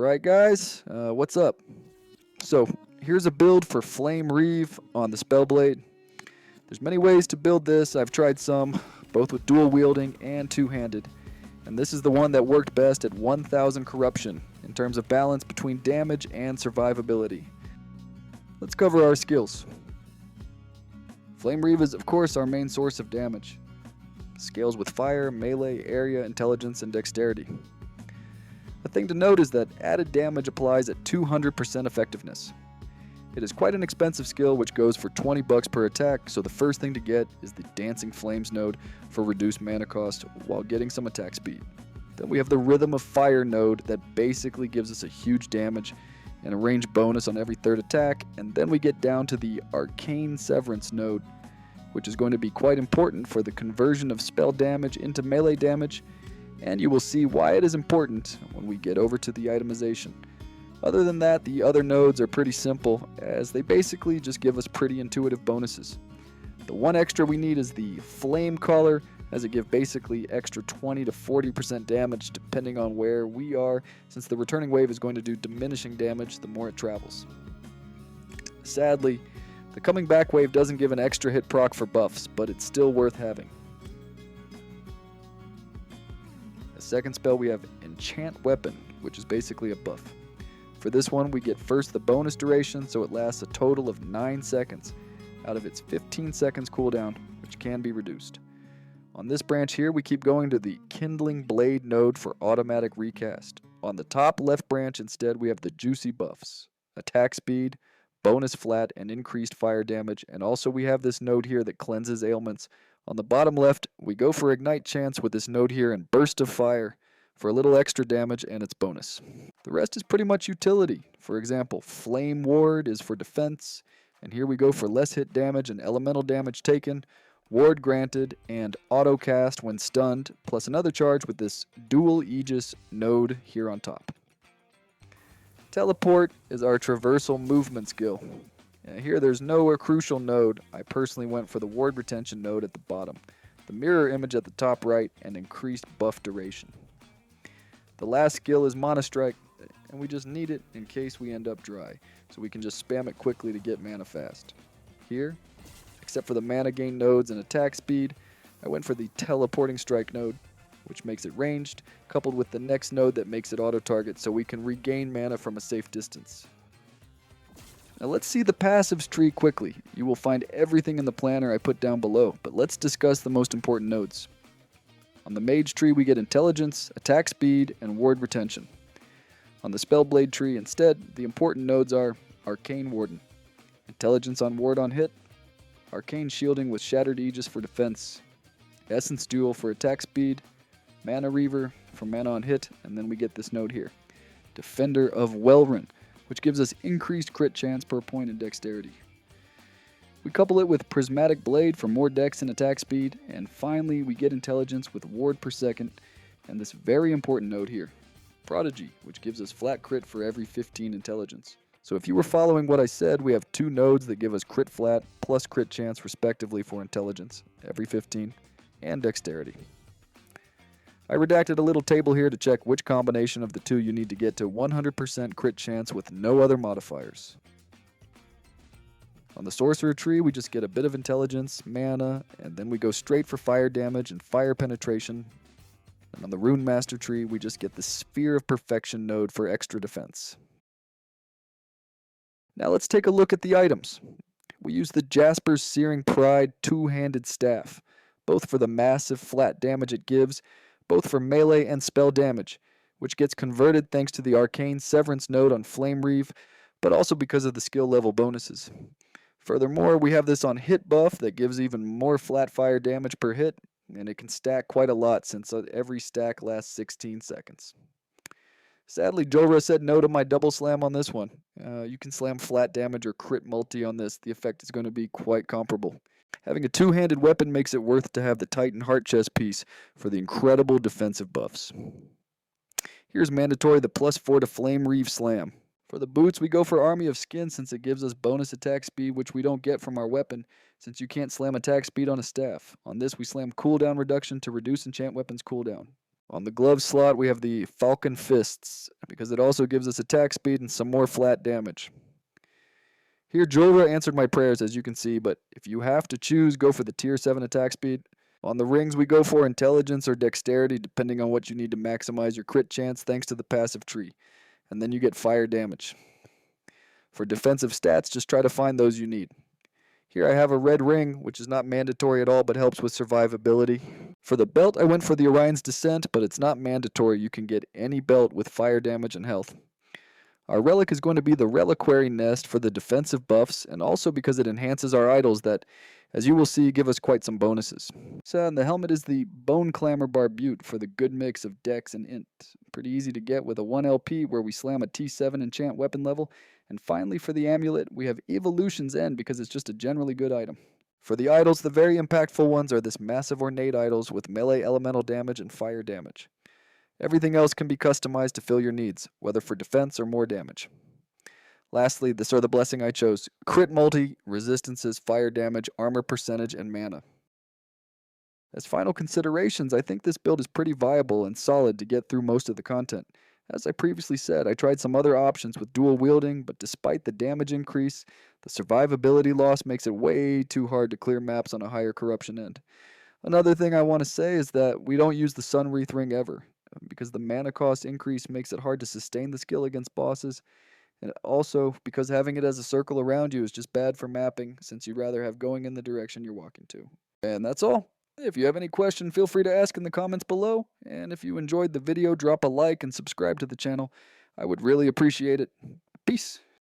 Alright guys, what's up? So, here's a build for Flame Reave on the Spellblade. There's many ways to build this. I've tried some, both with dual wielding and two-handed. And this is the one that worked best at 1000 corruption, in terms of balance between damage and survivability. Let's cover our skills. Flame Reave is of course our main source of damage. Scales with fire, melee, area, intelligence, and dexterity. The thing to note is that added damage applies at 200% effectiveness. It is quite an expensive skill which goes for 20 bucks per attack, so the first thing to get is the Dancing Flames node for reduced mana cost while getting some attack speed. Then we have the Rhythm of Fire node that basically gives us a huge damage and a range bonus on every third attack, and then we get down to the Arcane Severance node, which is going to be quite important for the conversion of spell damage into melee damage, and you will see why it is important when we get over to the itemization. Other than that, the other nodes are pretty simple, as they basically just give us pretty intuitive bonuses. The one extra we need is the Flame Caller, as it gives basically extra 20 to 40% damage depending on where we are, since the returning wave is going to do diminishing damage the more it travels. Sadly, the coming back wave doesn't give an extra hit proc for buffs, but it's still worth having. As second spell we have Enchant Weapon, which is basically a buff. For this one we get first the bonus duration, so it lasts a total of 9 seconds out of its 15 seconds cooldown, which can be reduced. On this branch here we keep going to the Kindling Blade node for automatic recast. On the top left branch instead we have the juicy buffs, attack speed, bonus flat, and increased fire damage, and also we have this node here that cleanses ailments. On the bottom left, we go for Ignite Chance with this node here and Burst of Fire for a little extra damage and its bonus. The rest is pretty much utility. For example, Flame Ward is for defense, and here we go for less hit damage and elemental damage taken, ward granted, and auto cast when stunned, plus another charge with this Dual Aegis node here on top. Teleport is our traversal movement skill. Here there's no crucial node. I personally went for the ward retention node at the bottom, the mirror image at the top right, and increased buff duration. The last skill is Mana Strike, and we just need it in case we end up dry, so we can just spam it quickly to get mana fast. Here, except for the mana gain nodes and attack speed, I went for the Teleporting Strike node, which makes it ranged, coupled with the next node that makes it auto-target so we can regain mana from a safe distance. Now let's see the passives tree quickly. You will find everything in the planner I put down below, but let's discuss the most important nodes. On the Mage tree we get Intelligence, Attack Speed, and Ward Retention. On the Spellblade tree instead, the important nodes are Arcane Warden, Intelligence on Ward on hit, Arcane Shielding with Shattered Aegis for defense, Essence Duel for attack speed, Mana Reaver for mana on hit, and then we get this node here, Defender of Welrun, which gives us increased crit chance per point in dexterity. We couple it with Prismatic Blade for more dex and attack speed, and finally we get intelligence with ward per second, and this very important node here, Prodigy, which gives us flat crit for every 15 intelligence. So if you were following what I said, we have two nodes that give us crit flat plus crit chance respectively for intelligence, every 15, and dexterity. I redacted a little table here to check which combination of the two you need to get to 100% crit chance with no other modifiers. On the Sorcerer tree, we just get a bit of intelligence, mana, and then we go straight for fire damage and fire penetration. And on the Rune Master tree, we just get the Sphere of Perfection node for extra defense. Now let's take a look at the items. We use the Jasper's Searing Pride two-handed staff, both for the massive flat damage it gives, both for melee and spell damage, which gets converted thanks to the Arcane Severance node on Flame Reave, but also because of the skill level bonuses. Furthermore, we have this on hit buff that gives even more flat fire damage per hit, and it can stack quite a lot since every stack lasts 16 seconds. Sadly, Jorah said no to my double slam on this one. You can slam flat damage or crit multi on this. The effect is going to be quite comparable. Having a two-handed weapon makes it worth to have the Titan Heart Chest piece for the incredible defensive buffs. Here's mandatory the +4 to Flame Reave Slam. For the boots, we go for Army of Skin since it gives us bonus attack speed, which we don't get from our weapon since you can't slam attack speed on a staff. On this, we slam cooldown reduction to reduce Enchant Weapon's cooldown. On the glove slot, we have the Falcon Fists, because it also gives us attack speed and some more flat damage. Here, Jorah answered my prayers, as you can see, but if you have to choose, go for the tier 7 attack speed. On the rings, we go for intelligence or dexterity, depending on what you need to maximize your crit chance thanks to the passive tree. And then you get fire damage. For defensive stats, just try to find those you need. Here I have a red ring, which is not mandatory at all, but helps with survivability. For the belt, I went for the Orion's Descent, but it's not mandatory. You can get any belt with fire damage and health. Our relic is going to be the Reliquary Nest for the defensive buffs, and also because it enhances our idols that, as you will see, give us quite some bonuses. So, and the helmet is the Bone Clamor Barbute for the good mix of dex and int. Pretty easy to get with a 1 LP where we slam a T7 enchant weapon level. And finally, for the amulet, we have Evolution's End because it's just a generally good item. For the idols, the very impactful ones are this massive ornate idols with melee elemental damage and fire damage. Everything else can be customized to fill your needs, whether for defense or more damage. Lastly, this are the blessing I chose: crit multi, resistances, fire damage, armor percentage, and mana. As final considerations, I think this build is pretty viable and solid to get through most of the content. As I previously said, I tried some other options with dual wielding, but despite the damage increase, the survivability loss makes it way too hard to clear maps on a higher corruption end. Another thing I want to say is that we don't use the Sunwreath Ring ever, because the mana cost increase makes it hard to sustain the skill against bosses, and also because having it as a circle around you is just bad for mapping, since you'd rather have going in the direction you're walking to. And that's all. If you have any question, feel free to ask in the comments below, and if you enjoyed the video, drop a like and subscribe to the channel. I would really appreciate it. Peace!